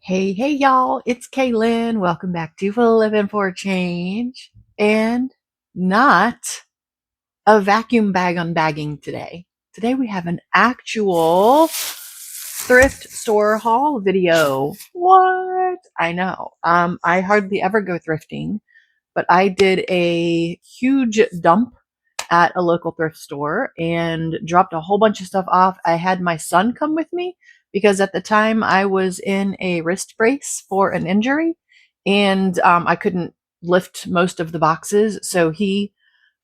Hey, y'all, it's K-Lynne. Welcome back to Living for a Change. And not a vacuum bag unbagging today. Today we have an actual thrift store haul video. What? I know. I hardly ever go thrifting, but I did a huge dump at a local thrift store and dropped a whole bunch of stuff off. I had my son come with me because at the time I was in a wrist brace for an injury and I couldn't lift most of the boxes. So he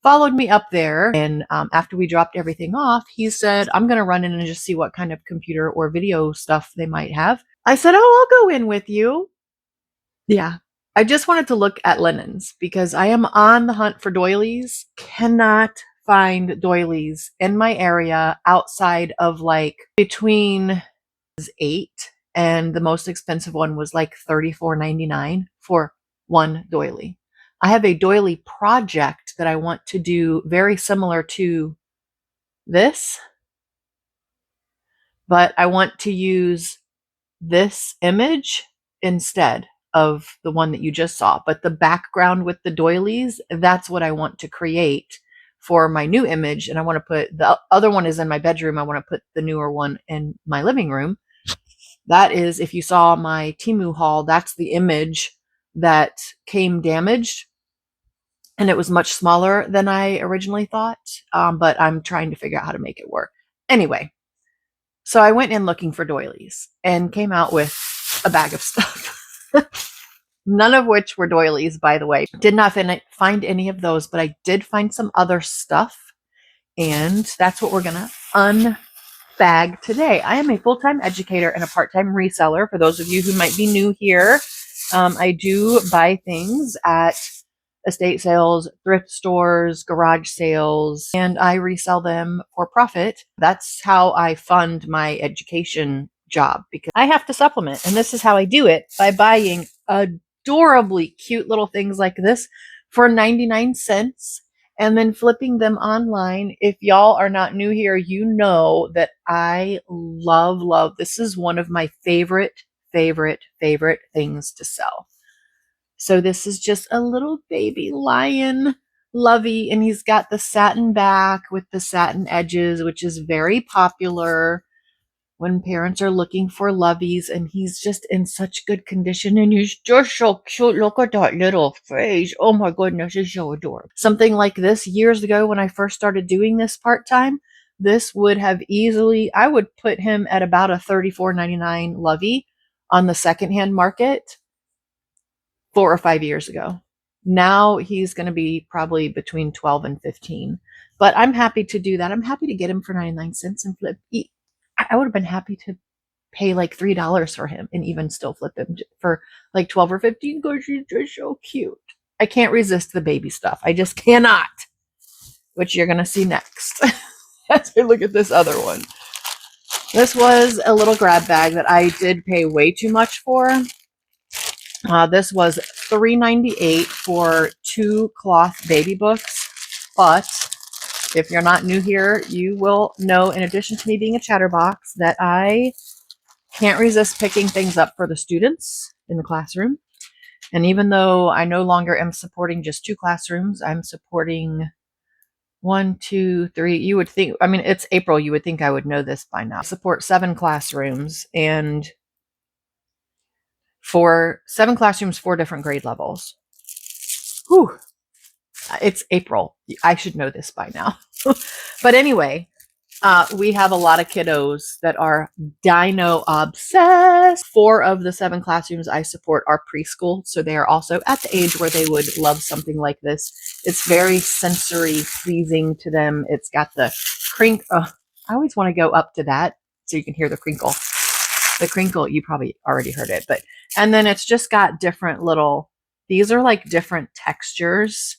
followed me up there. And after we dropped everything off, he said, I'm going to run in and just see what kind of computer or video stuff they might have. I said, oh, I'll go in with you. Yeah. I just wanted to look at linens because I am on the hunt for doilies. Cannot find doilies in my area outside of like between 8 and the most expensive one was like $34.99 for one doily. I have a doily project that I want to do very similar to this, but I want to use this image instead of the one that you just saw. But the background with the doilies, that's what I want to create for my new image. And I want to put the other one is in my bedroom. I want to put the newer one in my living room. That is, if you saw my Temu haul, that's the image that came damaged. And it was much smaller than I originally thought. But I'm trying to figure out how to make it work. Anyway, so I went in looking for doilies and came out with a bag of stuff. None of which were doilies, by the way. Did not find any of those, but I did find some other stuff. And that's what we're going to unbag today. I am a full-time educator and a part-time reseller. For those of you who might be new here, I do buy things at estate sales, thrift stores, garage sales, and I resell them for profit. That's how I fund my education job because I have to supplement. And this is how I do it, by buying adorably cute little things like this for 99 cents and then flipping them online. If y'all are not new here, you know that I love. This is one of my favorite things to sell. So this is just a little baby lion lovey, and he's got the satin back with the satin edges, which is very popular when parents are looking for loveys, and he's just in such good condition, and he's just so cute. Look at that little face. Oh my goodness, he's so adorable. Something like this years ago when I first started doing this part-time, this would have easily, I would put him at about a $34.99 lovey on the secondhand market 4 or 5 years ago. Now he's going to be probably between 12 and 15, but I'm happy to do that. I'm happy to get him for 99 cents and flip. I would have been happy to pay like $3 for him and even still flip him for like 12 or 15 because he's just so cute. I can't resist the baby stuff. I just cannot, which you're going to see next as I look at this other one. This was a little grab bag that I did pay way too much for. This was $3.98 for 2 cloth baby books, but if you're not new here, you will know, in addition to me being a chatterbox, that I can't resist picking things up for the students in the classroom. And even though I no longer am supporting just 2 classrooms, I'm supporting 1, 2, 3. You would think, I mean, it's April. You would think I would know this by now. I support 7 classrooms, and for 7 classrooms, 4 different grade levels. Whew. It's April. I should know this by now. But anyway, we have a lot of kiddos that are dino obsessed. 4 of the 7 classrooms I support are preschool, so they are also at the age where they would love something like this. It's very sensory pleasing to them. It's got the crinkle. I always want to go up to that so you can hear the crinkle. The crinkle, you probably already heard it, but, and then it's just got different little, these are like different textures.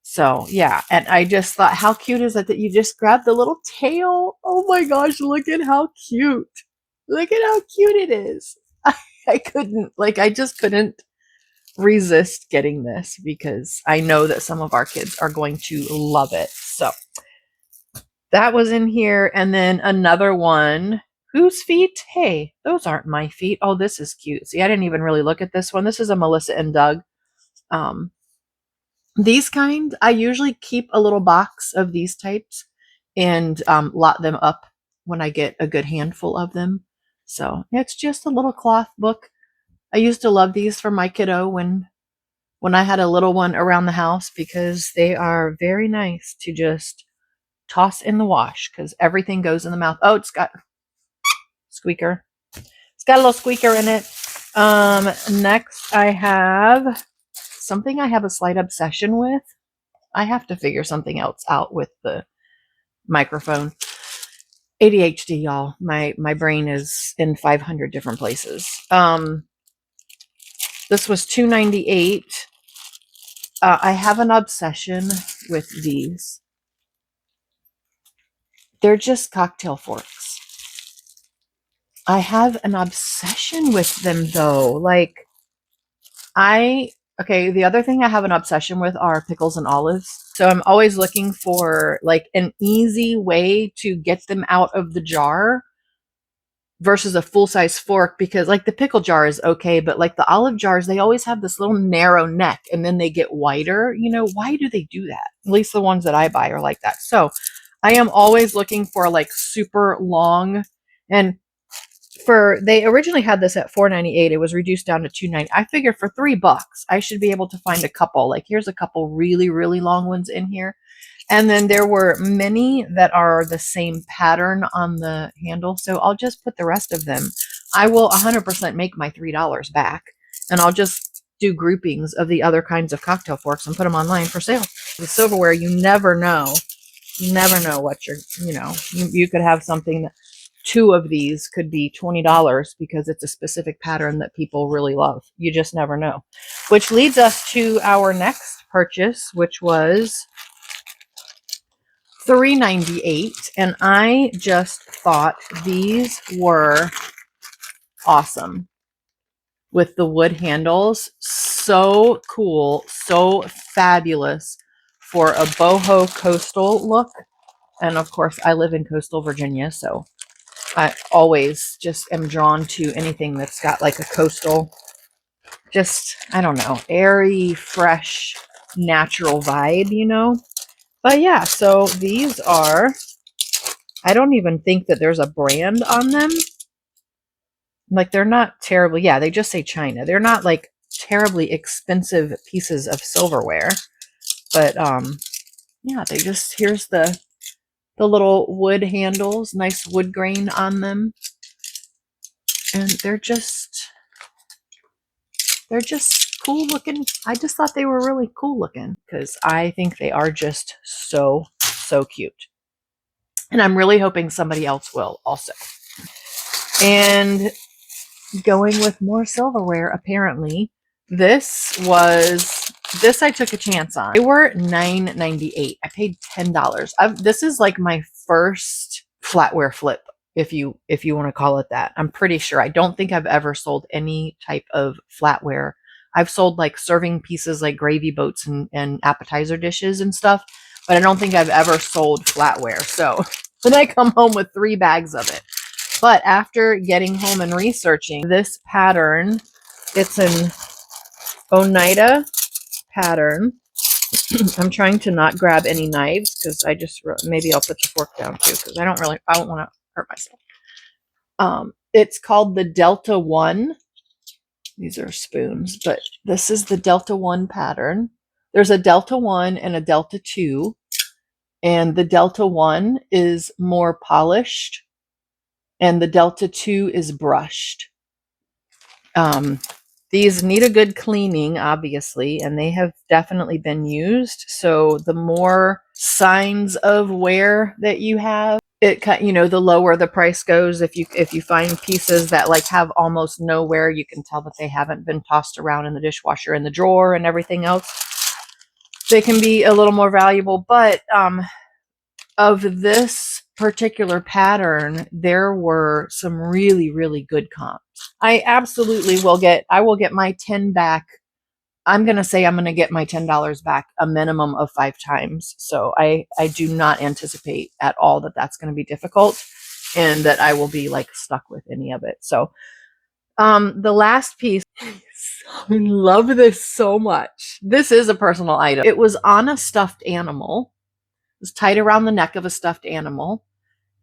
So yeah, and I just thought, how cute is it that you just grab the little tail? Oh my gosh, look at how cute. Look at how cute it is. I couldn't, like, I just couldn't resist getting this because I know that some of our kids are going to love it. So that was in here. And then another one. Whose feet? Hey, those aren't my feet. Oh, this is cute. See, I didn't even really look at this one. This is a Melissa and Doug. Um, these kind, I usually keep a little box of these types and lot them up when I get a good handful of them. So it's just a little cloth book. I used to love these for my kiddo when I had a little one around the house because they are very nice to just toss in the wash because everything goes in the mouth. Oh, it's got squeaker. It's got a little squeaker in it. Next I have something I have a slight obsession with. I have to figure something else out with the microphone. ADHD, y'all. My brain is in 500 different places. This was $2.98. I have an obsession with these. They're just cocktail forks. I have an obsession with them though. Like the other thing I have an obsession with are pickles and olives. So I'm always looking for like an easy way to get them out of the jar versus a full-size fork, because like the pickle jar is okay, but like the olive jars, they always have this little narrow neck and then they get wider. You know, why do they do that? At least the ones that I buy are like that. So I am always looking for like super long, and they originally had this at $4.98. It was reduced down to $2.90. I figured for $3 I should be able to find a couple. Like here's a couple really, really long ones in here. And then there were many that are the same pattern on the handle. So I'll just put the rest of them. I will 100% make my $3 back. And I'll just do groupings of the other kinds of cocktail forks and put them online for sale. The silverware, you never know. You never know what you could have something that 2 of these could be $20 because it's a specific pattern that people really love. You just never know. Which leads us to our next purchase, which was $3.98, and I just thought these were awesome with the wood handles. So cool, so fabulous for a boho coastal look. And of course, I live in coastal Virginia, so I always just am drawn to anything that's got like a coastal, just, I don't know, airy, fresh, natural vibe, you know? But yeah, so these are, I don't even think that there's a brand on them. Like they're not terribly, yeah, they just say China. They're not like terribly expensive pieces of silverware. But yeah, they just, here's the little wood handles, nice wood grain on them. And they're just cool looking. I just thought they were really cool looking because I think they are just so cute. And I'm really hoping somebody else will also. And going with more silverware, apparently, this I took a chance on. They were $9.98. I paid $10. This is like my first flatware flip, if you want to call it that. I'm pretty sure. I don't think I've ever sold any type of flatware. I've sold like serving pieces, like gravy boats and appetizer dishes and stuff, but I don't think I've ever sold flatware. So then I come home with 3 bags of it. But after getting home and researching this pattern, it's an Oneida pattern. I'm trying to not grab any knives because maybe I'll put the fork down too because I don't want to hurt myself. It's called the Delta 1. These are spoons, but this is the Delta 1 pattern. There's a Delta 1 and a Delta 2, and the Delta 1 is more polished and the Delta 2 is brushed. These need a good cleaning, obviously, and they have definitely been used. So the more signs of wear that you have, the lower the price goes. If you find pieces that like have almost no wear, you can tell that they haven't been tossed around in the dishwasher, in the drawer, and everything else. They can be a little more valuable, but of this particular pattern, there were some really, really good comps. I absolutely will get my 10 back. I'm going to say I'm going to get my $10 back a minimum of 5 times. So I do not anticipate at all that that's going to be difficult. and that I will be like stuck with any of it. So the last piece, I love this so much. This is a personal item. It was on a stuffed animal. It was tied around the neck of a stuffed animal.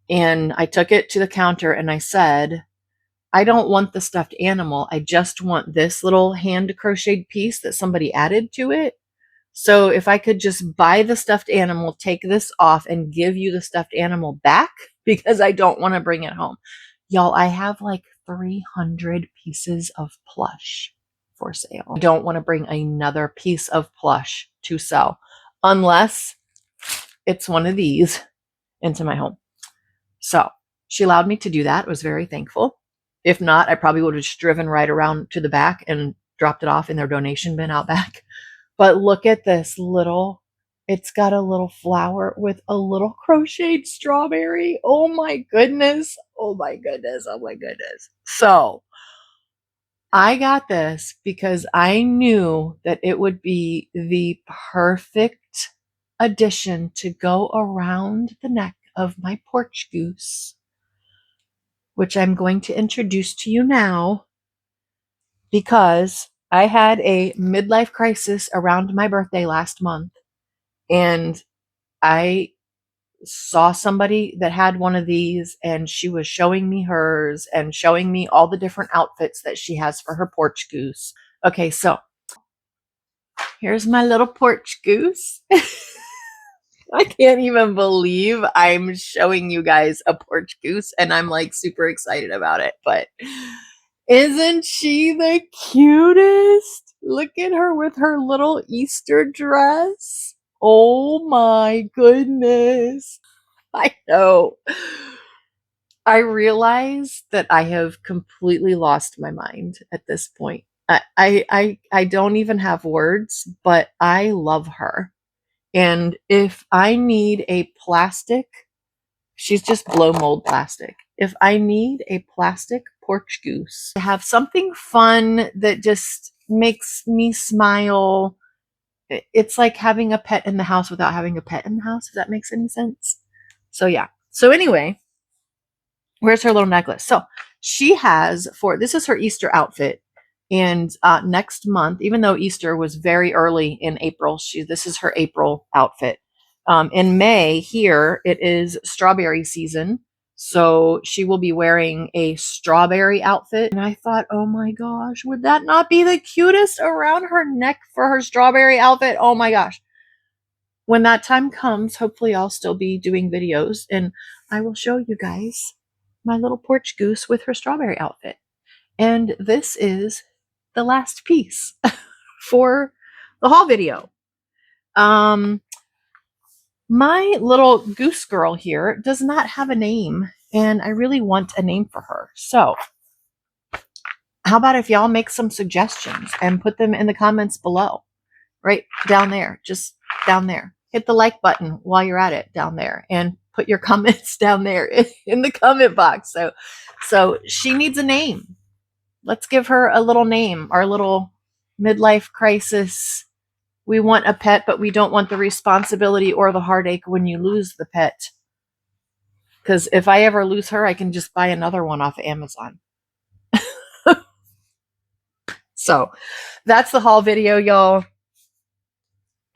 And I took it to the counter and I said, I don't want the stuffed animal. I just want this little hand crocheted piece that somebody added to it. So if I could just buy the stuffed animal, take this off and give you the stuffed animal back because I don't want to bring it home. Y'all, I have like 300 pieces of plush for sale. I don't want to bring another piece of plush to sell unless it's one of these into my home. So she allowed me to do that. I was very thankful. If not, I probably would have just driven right around to the back and dropped it off in their donation bin out back. But look at this little, it's got a little flower with a little crocheted strawberry. Oh my goodness. Oh my goodness. Oh my goodness. So I got this because I knew that it would be the perfect addition to go around the neck of my porch goose, which I'm going to introduce to you now because I had a midlife crisis around my birthday last month, and I saw somebody that had one of these, and she was showing me hers and showing me all the different outfits that she has for her porch goose. Okay, so here's my little porch goose. I can't even believe I'm showing you guys a porch goose, and I'm like super excited about it, but isn't she the cutest? Look at her with her little Easter dress. Oh my goodness. I know. I realize that I have completely lost my mind at this point. I don't even have words, but I love her. And if I need a plastic, she's just blow mold plastic. If I need a plastic porch goose to have something fun that just makes me smile, it's like having a pet in the house without having a pet in the house, if that makes any sense. So yeah. So anyway, where's her little necklace? So she has this is her Easter outfit. And next month, even though Easter was very early in April, this is her April outfit. In May here, it is strawberry season. So she will be wearing a strawberry outfit. And I thought, oh my gosh, would that not be the cutest around her neck for her strawberry outfit? Oh my gosh. When that time comes, hopefully I'll still be doing videos and I will show you guys my little porch goose with her strawberry outfit. And this is the last piece for the haul video. My little goose girl here does not have a name, and I really want a name for her. So how about if y'all make some suggestions and put them in the comments below, right down there, just down there. Hit the like button while you're at it down there and put your comments down there in the comment box. So she needs a name. Let's give her a little name, our little midlife crisis. We want a pet, but we don't want the responsibility or the heartache when you lose the pet. Because if I ever lose her, I can just buy another one off of Amazon. So that's the haul video, y'all.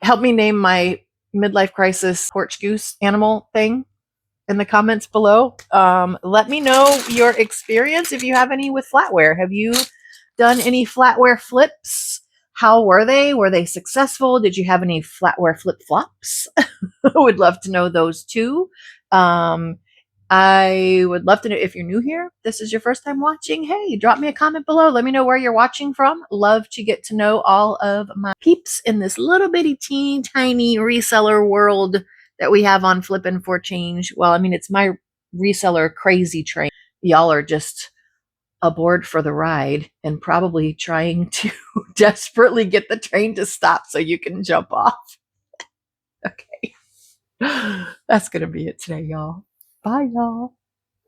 Help me name my midlife crisis porch goose animal thing in the comments below. Let me know your experience if you have any with flatware. Have you done any flatware flips? How were they? Were they successful? Did you have any flatware flip flops? I would love to know those too. I would love to know if you're new here, this is your first time watching. Hey, drop me a comment below. Let me know where you're watching from. Love to get to know all of my peeps in this little bitty teeny tiny reseller world that we have on Flippin' for Change. Well, I mean, it's my reseller crazy train. Y'all are just aboard for the ride and probably trying to desperately get the train to stop so you can jump off. Okay. That's going to be it today, y'all. Bye, y'all.